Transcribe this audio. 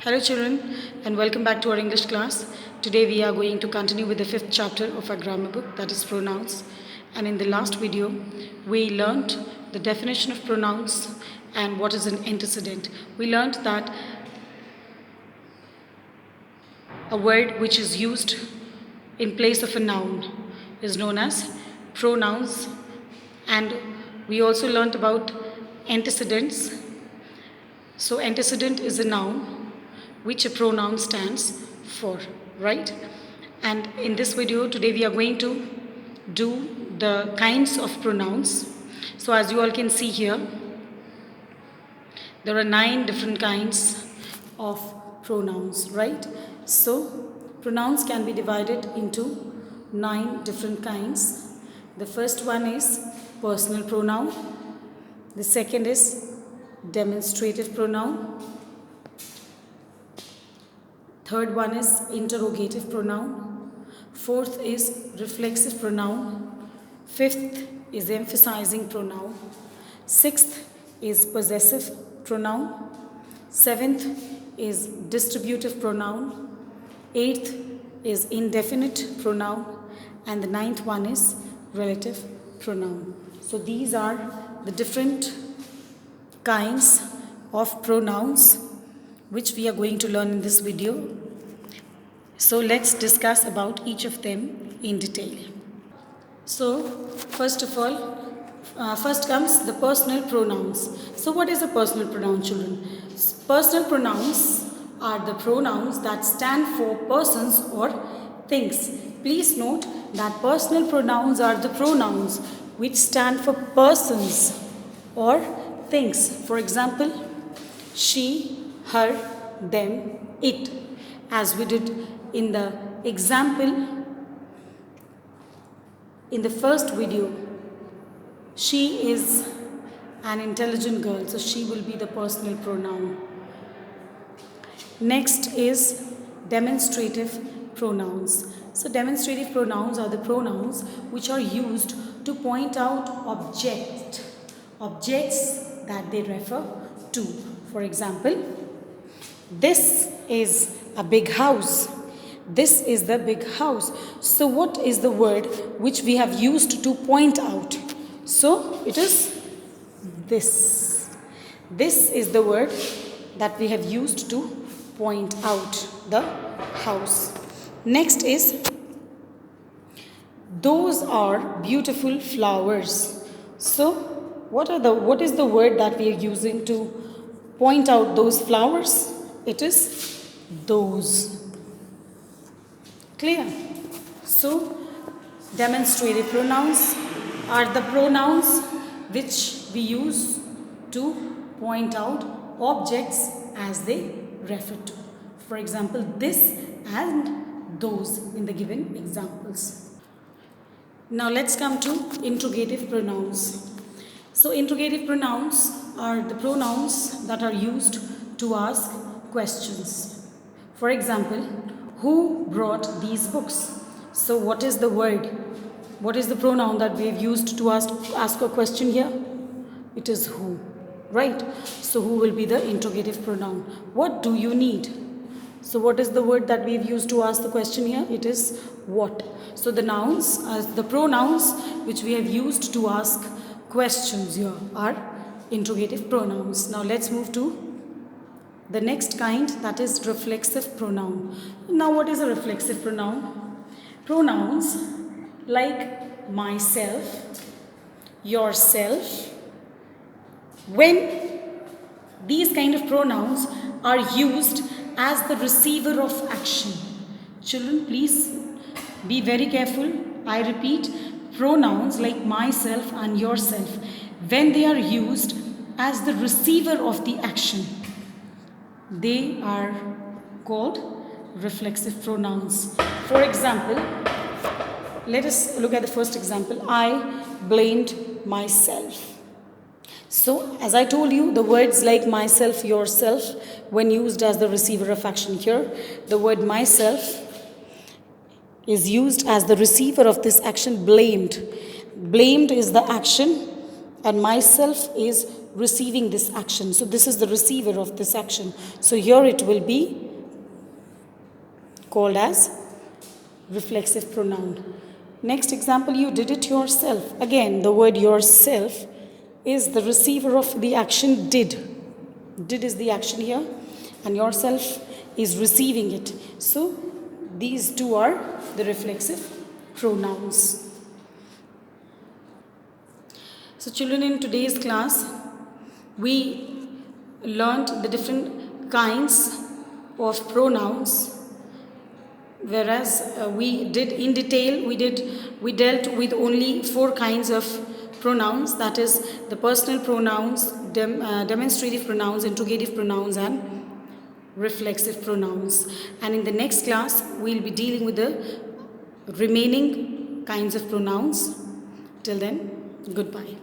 Hello children and welcome back to our English class. Today we are going to continue with the fifth chapter of our grammar book, that is pronouns. And in the last video we learnt the definition of pronouns and what is an antecedent. We learnt that a word which is used in place of a noun is known as pronouns, and we also learnt about antecedents. So antecedent is a noun which a pronoun stands for, right? And in this video today we are going to do the kinds of pronouns. So as you all can see here, there are 9 different kinds of pronouns, right? So pronouns can be divided into 9 different kinds. The first one is personal pronoun. The second is demonstrative pronoun. Third one is interrogative pronoun. Fourth is reflexive pronoun. Fifth is emphasizing pronoun. Sixth is possessive pronoun. Seventh is distributive pronoun. Eighth is indefinite pronoun. And the ninth one is relative pronoun. So these are the different kinds of pronouns which we are going to learn in this video. So let's discuss about each of them in detail. So first of all, first comes the personal pronouns. So what is a personal pronoun, children? Personal pronouns are the pronouns that stand for persons or things. Please note that personal pronouns are the pronouns which stand for persons or things. For example, she, her, them, it. As we did in the example in the first video, she is an intelligent girl, so she will be the personal pronoun. Next is demonstrative pronouns. So demonstrative pronouns are the pronouns which are used to point out objects that they refer to. For example, this is a big house. This is the big house. So what is the word which we have used to point out? So it is this. This is the word that we have used to point out the house. Next is, those are beautiful flowers. So what is the word that we are using to point out those flowers? It is those. Clear? So demonstrative pronouns are the pronouns which we use to point out objects as they refer to. For example, this and those in the given examples. Now let's come to interrogative pronouns. So interrogative pronouns are the pronouns that are used to ask questions. For example, who brought these books? So what is the word? What is the pronoun that we have used to ask a question here? It is who, right? So who will be the interrogative pronoun? What do you need? So what is the word that we have used to ask the question here? It is what. So the nouns, the pronouns which we have used to ask questions here are interrogative pronouns. Now let's move to the next kind, that is reflexive pronoun. Now what is a reflexive pronoun? Pronouns like myself, yourself, when these kind of pronouns are used as the receiver of action. Children, please be very careful. I repeat, pronouns like myself and yourself, when they are used as the receiver of the action, they are called reflexive pronouns. For example, let us look at the first example. I blamed myself. So as I told you, the words like myself, yourself, when used as the receiver of action here, the word myself is used as the receiver of this action, blamed. Blamed is the action and myself is receiving this action. So this is the receiver of this action. So here it will be called as reflexive pronoun. Next example, you did it yourself. Again, the word yourself is the receiver of the action did. Did is the action here, and yourself is receiving it. So these two are the reflexive pronouns. So children, in today's class, we learned the different kinds of pronouns, whereas we did in detail, we dealt with only 4 kinds of pronouns, that is the personal pronouns, demonstrative pronouns, interrogative pronouns, and reflexive pronouns. And in the next class, we'll be dealing with the remaining kinds of pronouns. Till then, goodbye.